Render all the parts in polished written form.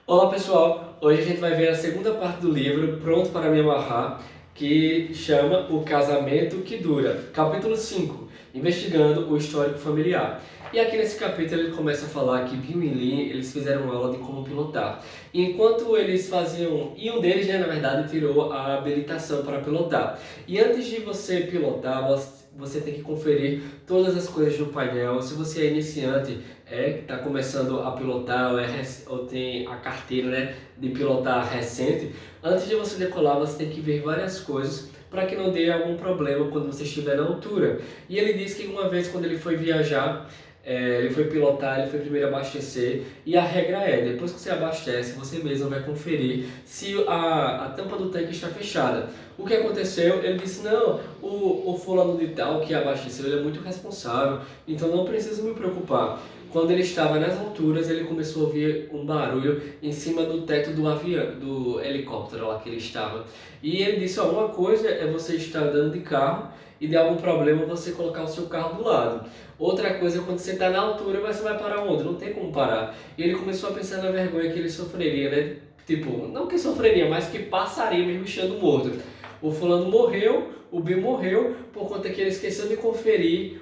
Olá pessoal, hoje a gente vai ver a segunda parte do livro Pronto para Me Amarrar, que chama O Casamento que Dura, capítulo 5, investigando o histórico familiar. E aqui nesse capítulo ele começa a falar que Bill e Lynn, eles fizeram aula de como pilotar. E enquanto eles faziam, e um deles, na verdade, tirou a habilitação para pilotar. E antes de você pilotar, você tem que conferir todas as coisas do painel. Se você é iniciante, está começando a pilotar ou tem a carteira, né, de pilotar recente, antes de você decolar, você tem que ver várias coisas para que não dê algum problema quando você estiver na altura. E ele disse que uma vez quando ele foi viajar, ele foi pilotar, ele foi primeiro abastecer, e a regra é, depois que você abastece, você mesmo vai conferir se a tampa do tanque está fechada. O que aconteceu? Ele disse, não, o fulano de tal que abasteceu, ele é muito responsável, então não preciso me preocupar. Quando ele estava nas alturas, ele começou a ouvir um barulho em cima do teto do avião, do helicóptero lá que ele estava. E ele disse, ó, uma coisa é você estar andando de carro e de algum problema você colocar o seu carro do lado. Outra coisa é quando você está na altura, mas você vai parar onde? Não tem como parar. E ele começou a pensar na vergonha que ele sofreria, né? Tipo, não que sofreria, mas que passaria mesmo estando morto. O fulano morreu, o Bill morreu, por conta que ele esqueceu de conferir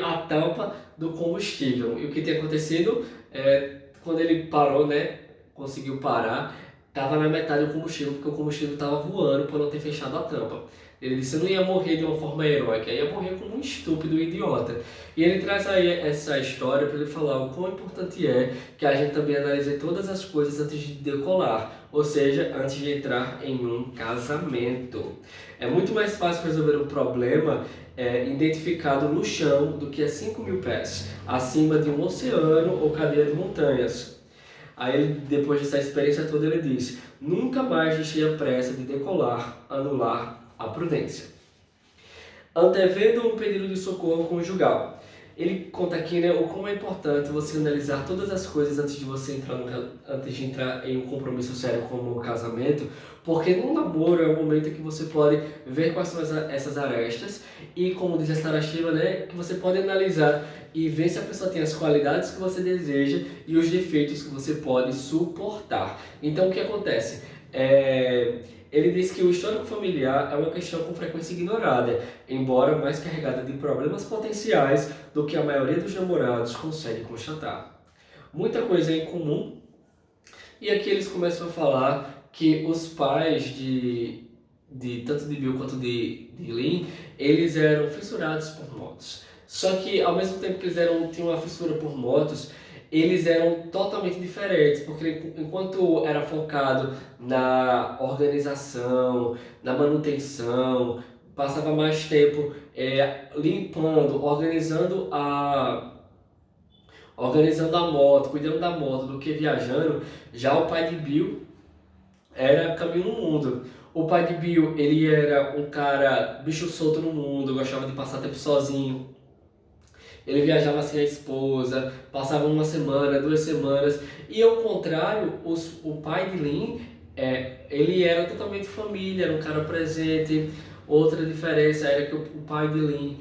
a tampa do combustível. E o que tem acontecido é, quando ele parou, né, conseguiu parar, estava na metade do combustível, porque o combustível estava voando por não ter fechado a tampa. Ele disse que não ia morrer de uma forma heróica, ia morrer como um estúpido idiota. E ele traz aí essa história para ele falar o quão importante é que a gente também analise todas as coisas antes de decolar, ou seja, antes de entrar em um casamento. É muito mais fácil resolver um problema identificado no chão do que a 5.000 pés, acima de um oceano ou cadeia de montanhas. Aí, depois dessa experiência toda, ele diz, nunca mais deixei a pressa de decolar, anular a prudência. Antevendo um pedido de socorro conjugal. Ele conta aqui, né, o como é importante você analisar todas as coisas antes de entrar em um compromisso sério como o casamento, porque no namoro é o momento em que você pode ver quais são essas arestas e, como diz a Sarah Shiva, né, que você pode analisar e ver se a pessoa tem as qualidades que você deseja e os defeitos que você pode suportar. Então, o que acontece? Ele diz que o histórico familiar é uma questão com frequência ignorada, embora mais carregada de problemas potenciais do que a maioria dos namorados consegue constatar. Muita coisa é em comum, e aqui eles começam a falar que os pais tanto de Bill quanto de Lynn, eles eram fissurados por motos. Só que ao mesmo tempo que tinham uma fissura por motos, eles eram totalmente diferentes, porque enquanto era focado na organização, na manutenção, passava mais tempo limpando, organizando a moto, cuidando da moto, do que viajando. Já o pai de Bill era caminho no mundo. O pai de Bill, ele era um cara bicho solto no mundo, gostava de passar tempo sozinho. Ele viajava sem a esposa, passava uma semana, 2 semanas. E ao contrário, o pai de Lynn, ele era totalmente família, era um cara presente. Outra diferença era que o pai de Lynn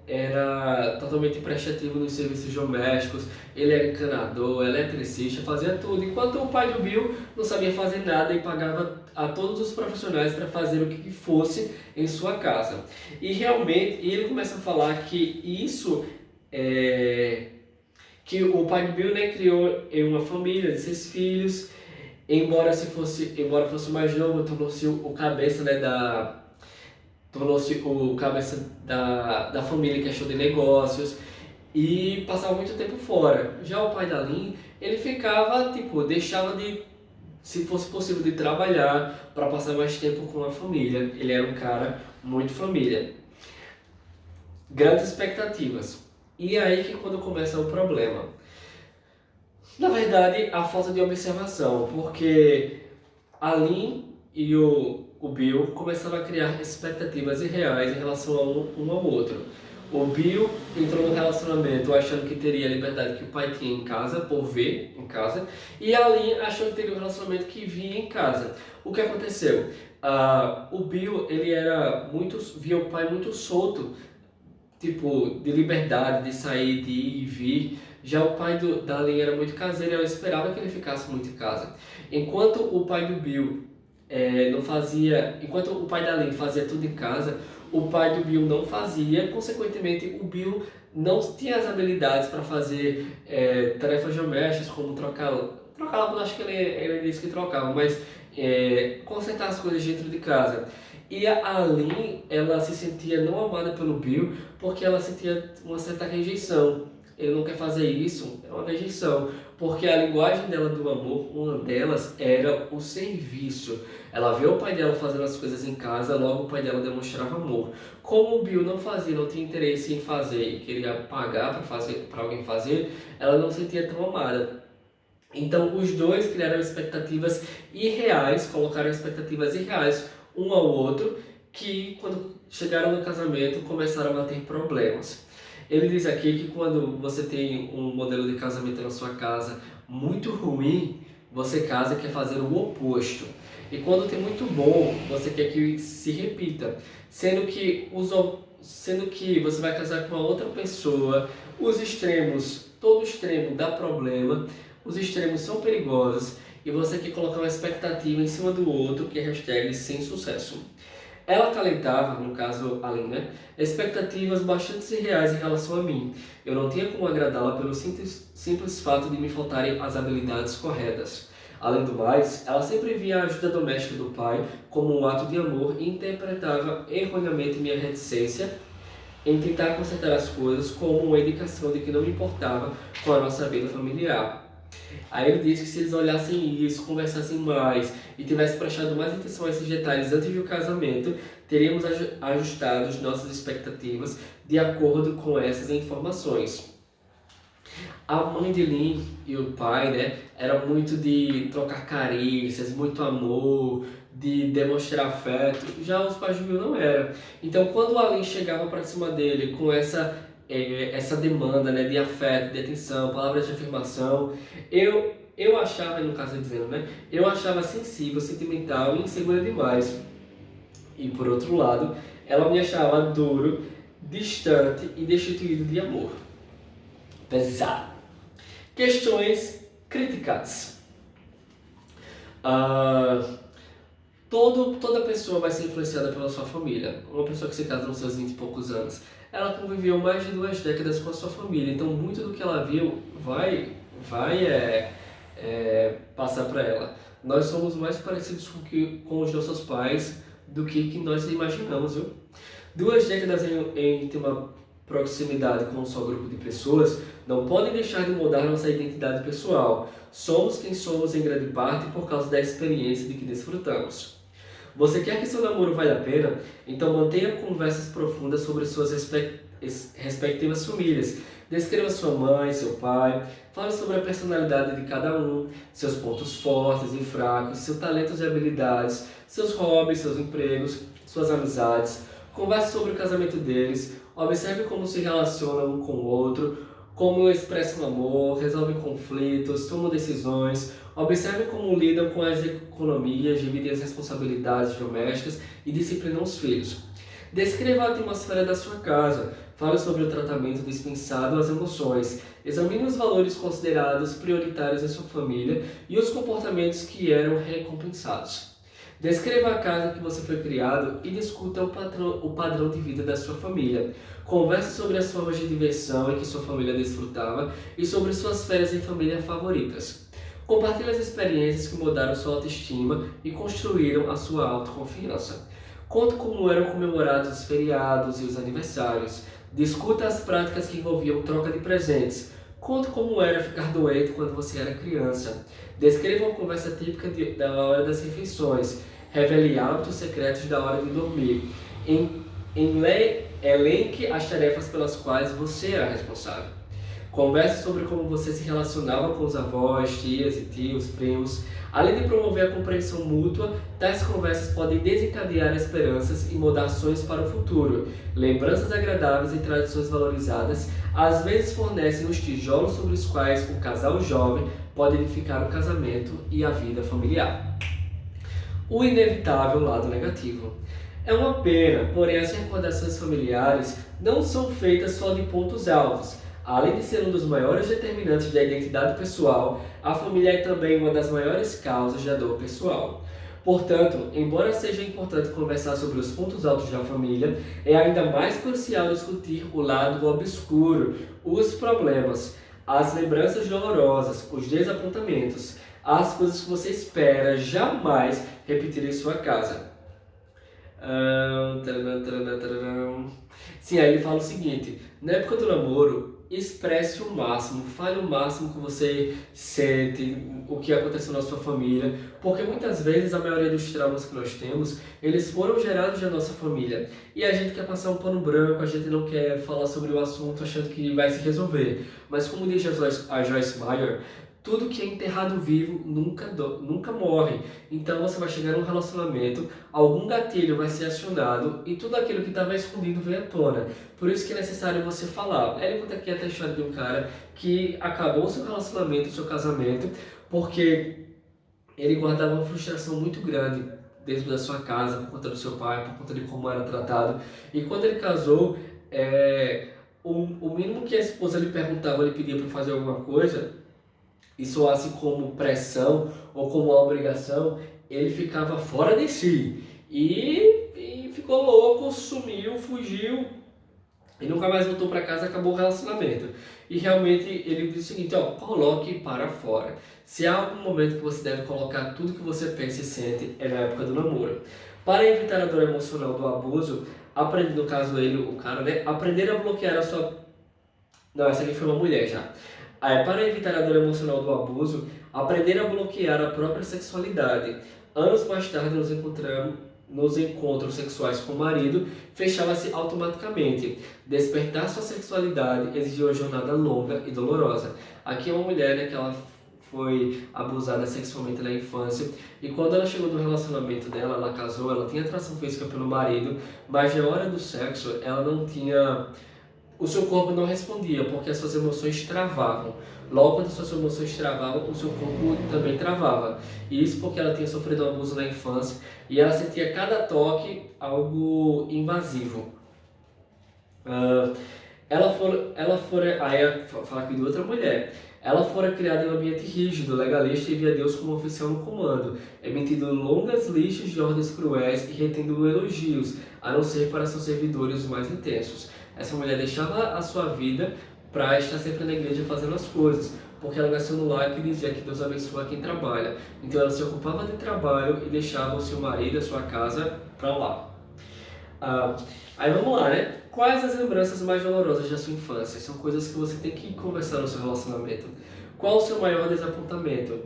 era totalmente prestativo nos serviços domésticos, ele era encanador, eletricista, fazia tudo, enquanto o pai do Bill não sabia fazer nada e pagava a todos os profissionais para fazer o que fosse em sua casa. E realmente, ele começa a falar que isso que o pai de Bill, né, criou em uma família de 6 filhos, embora fosse mais novo, tornou-se o cabeça, né, da família em questão de negócios e passava muito tempo fora. Já o pai da Lynn, ele ficava, tipo, deixava de, se fosse possível, de trabalhar para passar mais tempo com a família. Ele era um cara muito família. Grandes expectativas. E aí que quando começa o problema. Na verdade, a falta de observação, porque a Lynn e o Bill começaram a criar expectativas irreais em relação a um ao outro. O Bill entrou no relacionamento achando que teria a liberdade que o pai tinha em casa, por ver em casa, e a Lynn achou que teria um relacionamento que vinha em casa. O que aconteceu? O Bill, ele via o pai muito solto, tipo, de liberdade, de sair, de ir e vir, Já o pai da Lynn era muito caseiro e ela esperava que ele ficasse muito em casa. Enquanto o pai do Bill não fazia, enquanto o pai da Lynn fazia tudo em casa, o pai do Bill não fazia, consequentemente o Bill não tinha as habilidades para fazer tarefas domésticas como trocar lâmpada, acho que ele disse que trocava, mas consertar as coisas dentro de casa. E a Lynn, ela se sentia não amada pelo Bill porque ela sentia uma certa rejeição. Ele não quer fazer isso, é uma rejeição. Porque a linguagem dela do amor, uma delas, era o serviço. Ela vê o pai dela fazendo as coisas em casa, logo o pai dela demonstrava amor. Como o Bill não fazia, não tinha interesse em fazer e queria pagar para alguém fazer, ela não se sentia tão amada. Então os dois criaram expectativas irreais, colocaram expectativas irreais um ao outro, que quando chegaram no casamento começaram a ter problemas. Ele diz aqui que quando você tem um modelo de casamento na sua casa muito ruim, você casa e quer fazer o oposto. E quando tem muito bom, você quer que se repita, sendo que você vai casar com uma outra pessoa, os extremos, todo extremo dá problema, os extremos são perigosos e você quer colocar uma expectativa em cima do outro, que é hashtag sem sucesso. Ela acalentava, no caso a Lynn, né, expectativas bastante irreais em relação a mim. Eu não tinha como agradá-la pelo simples fato de me faltarem as habilidades corretas. Além do mais, ela sempre via a ajuda doméstica do pai como um ato de amor e interpretava erroneamente minha reticência em tentar consertar as coisas como uma indicação de que não me importava com a nossa vida familiar. Aí ele disse que se eles olhassem isso, conversassem mais e tivessem prestado mais atenção a esses detalhes antes do casamento, teríamos ajustado as nossas expectativas de acordo com essas informações. A mãe de Lynn e o pai, né, era muito de trocar carícias, muito amor, de demonstrar afeto. Já os pais de Bill não eram. Então, quando a Lynn chegava para cima dele com essa demanda, né, de afeto, de atenção, palavras de afirmação, eu achava, no caso dizendo, né, eu achava sensível, sentimental e insegura demais. E por outro lado, ela me achava duro, distante e destituído de amor. Pesado. Questões críticas. Toda pessoa vai ser influenciada pela sua família. Uma pessoa que se casa nos seus 20 e poucos anos, ela conviveu mais de 2 décadas com a sua família, então muito do que ela viu vai passar para ela. Nós somos mais parecidos com os nossos pais do que nós imaginamos, viu? 2 décadas em íntima proximidade com um só grupo de pessoas não podem deixar de mudar nossa identidade pessoal. Somos quem somos em grande parte por causa da experiência de que desfrutamos. Você quer que seu namoro valha a pena? Então mantenha conversas profundas sobre suas respectivas famílias. Descreva sua mãe, seu pai, fale sobre a personalidade de cada um, seus pontos fortes e fracos, seus talentos e habilidades, seus hobbies, seus empregos, suas amizades. Converse sobre o casamento deles, observe como se relacionam um com o outro, como expressam amor, resolvem conflitos, tomam decisões, observe como lidam com as economias, dividem as responsabilidades domésticas e disciplinam os filhos. Descreva a atmosfera da sua casa, fale sobre o tratamento dispensado às emoções, examine os valores considerados prioritários em sua família e os comportamentos que eram recompensados. Descreva a casa que você foi criado e discuta o padrão de vida da sua família. Converse sobre as formas de diversão em que sua família desfrutava e sobre suas férias em família favoritas. Compartilhe as experiências que mudaram sua autoestima e construíram a sua autoconfiança. Conte como eram comemorados os feriados e os aniversários. Discuta as práticas que envolviam troca de presentes. Conte como era ficar doente quando você era criança. Descreva uma conversa típica da hora das refeições. Revele hábitos secretos da hora de dormir. Elenque as tarefas pelas quais você era responsável. Converse sobre como você se relacionava com os avós, tias e tios, primos. Além de promover a compreensão mútua, tais conversas podem desencadear esperanças e motivações para o futuro. Lembranças agradáveis e tradições valorizadas às vezes fornecem os tijolos sobre os quais um casal jovem pode edificar o casamento e a vida familiar. O inevitável lado negativo. É uma pena, porém as recordações familiares não são feitas só de pontos altos. Além de ser um dos maiores determinantes da identidade pessoal, a família é também uma das maiores causas de dor pessoal. Portanto, embora seja importante conversar sobre os pontos altos da família, é ainda mais crucial discutir o lado obscuro, os problemas, as lembranças dolorosas, os desapontamentos, as coisas que você espera jamais repetir em sua casa. Sim, aí ele fala o seguinte: na época do namoro, expresse o máximo, fale o máximo que você sente, o que aconteceu na sua família, porque muitas vezes a maioria dos traumas que nós temos, eles foram gerados na nossa família. E a gente quer passar um pano branco, a gente não quer falar sobre o assunto achando que vai se resolver. Mas como diz a Joyce Meyer, tudo que é enterrado vivo nunca morre. Então você vai chegar num relacionamento, algum gatilho vai ser acionado e tudo aquilo que estava escondido vem à tona. Por isso que é necessário você falar. Ele conta aqui até a história de um cara que acabou o seu relacionamento, o seu casamento, porque ele guardava uma frustração muito grande dentro da sua casa, por conta do seu pai, por conta de como era tratado. E quando ele casou, o mínimo que a esposa lhe perguntava, ele pedia para fazer alguma coisa, e soasse como pressão ou como uma obrigação, ele ficava fora de si. E ficou louco, sumiu, fugiu e nunca mais voltou para casa, acabou o relacionamento. E realmente ele disse o seguinte: ó, coloque para fora. Se há algum momento que você deve colocar tudo que você pensa e sente, é na época do namoro. Para evitar a dor emocional do abuso, aprende, no caso ele, o cara, né, aprender a bloquear a sua... Não, essa aqui foi uma mulher já. Para evitar a dor emocional do abuso, aprender a bloquear a própria sexualidade. Anos mais tarde nos encontros sexuais com o marido, fechava-se automaticamente. Despertar sua sexualidade exigiu uma jornada longa e dolorosa. Aqui é uma mulher, né, que ela foi abusada sexualmente na infância, e quando ela chegou no relacionamento dela, ela casou, ela tinha atração física pelo marido, mas na hora do sexo ela não tinha... O seu corpo não respondia, porque as suas emoções travavam. Logo, quando as suas emoções travavam, o seu corpo também travava. E isso porque ela tinha sofrido um abuso na infância e ela sentia cada toque algo invasivo. Aí fala aqui de outra mulher. Ela fora criada em um ambiente rígido, legalista e via Deus como oficial no comando, emitindo longas listas de ordens cruéis e retendo elogios, a não ser para seus servidores mais intensos. Essa mulher deixava a sua vida para estar sempre na igreja fazendo as coisas, porque ela nasceu no lar que dizia que Deus abençoa quem trabalha. Então ela se ocupava de trabalho e deixava o seu marido, a sua casa, para lá. Aí vamos lá, né? Quais as lembranças mais dolorosas da sua infância? São coisas que você tem que conversar no seu relacionamento. Qual o seu maior desapontamento?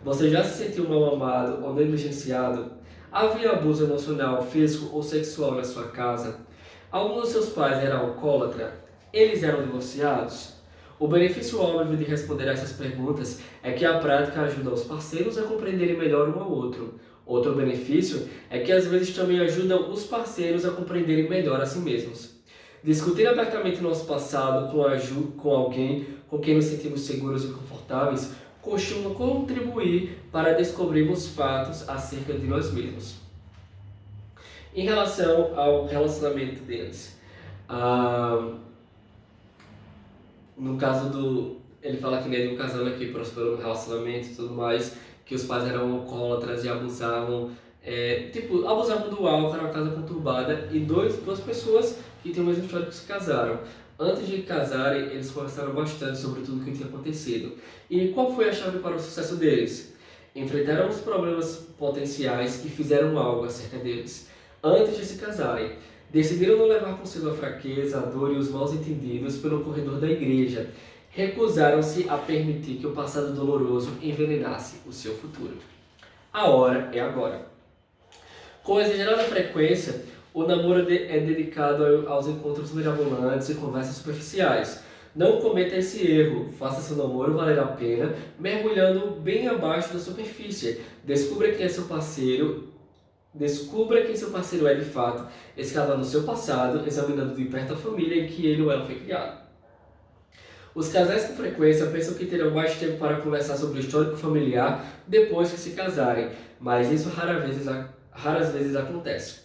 Você já se sentiu mal amado ou negligenciado? Havia abuso emocional, físico ou sexual na sua casa? Alguns dos seus pais eram alcoólatras? Eles eram divorciados? O benefício óbvio de responder a essas perguntas é que a prática ajuda os parceiros a compreenderem melhor um ao outro. Outro benefício é que às vezes também ajudam os parceiros a compreenderem melhor a si mesmos. Discutir abertamente nosso passado com alguém com quem nos sentimos seguros e confortáveis costuma contribuir para descobrirmos fatos acerca de nós mesmos. Em relação ao relacionamento deles, no caso ele fala que nem de um casal que prosperou no relacionamento e tudo mais, que os pais eram alcoólatras e abusavam, abusavam do álcool, era uma casa conturbada, e duas pessoas que têm o mesmo histórico se casaram. Antes de casarem, eles conversaram bastante sobre tudo o que tinha acontecido. E qual foi a chave para o sucesso deles? Enfrentaram os problemas potenciais e fizeram algo acerca deles. Antes de se casarem, decidiram não levar consigo a fraqueza, a dor e os maus entendidos pelo corredor da igreja. Recusaram-se a permitir que o passado doloroso envenenasse o seu futuro. A hora é agora. Com exagerada frequência, o namoro é dedicado aos encontros mirabolantes e conversas superficiais. Não cometa esse erro, faça seu namoro valer a pena, mergulhando bem abaixo da superfície. Descubra quem seu parceiro é de fato, escavando seu passado, examinando de perto a família em que ele ou ela foi criado. Os casais com frequência pensam que terão mais tempo para conversar sobre o histórico familiar depois que se casarem, mas isso raras vezes acontece.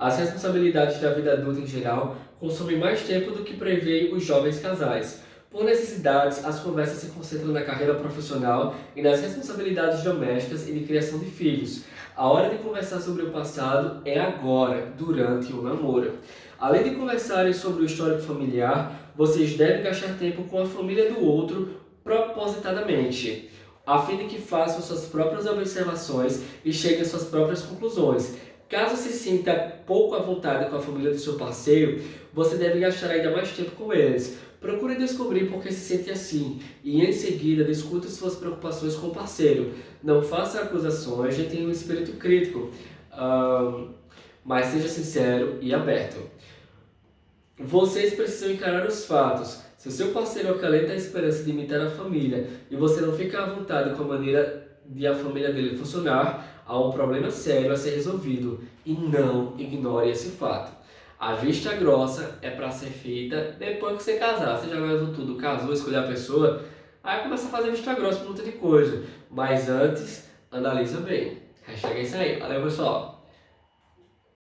As responsabilidades da vida adulta em geral consomem mais tempo do que prevê os jovens casais. Por necessidades, as conversas se concentram na carreira profissional e nas responsabilidades domésticas e de criação de filhos. A hora de conversar sobre o passado é agora, durante o namoro. Além de conversarem sobre o histórico familiar, vocês devem gastar tempo com a família do outro propositadamente, a fim de que façam suas próprias observações e cheguem às suas próprias conclusões. Caso se sinta pouco à vontade com a família do seu parceiro, você deve gastar ainda mais tempo com eles. Procure descobrir por que se sente assim e, em seguida, discuta suas preocupações com o parceiro. Não faça acusações e tenha um espírito crítico, mas seja sincero e aberto. Vocês precisam encarar os fatos. Se o seu parceiro acalenta a esperança de imitar a família e você não fica à vontade com a maneira de a família dele funcionar, há um problema sério a ser resolvido e não ignore esse fato. A vista grossa é para ser feita depois que você casar. Você já casou tudo, casou, escolheu a pessoa, aí começa a fazer vista grossa por um monte de coisa. Mas antes, analisa bem. Hashtag é isso aí. Valeu, pessoal!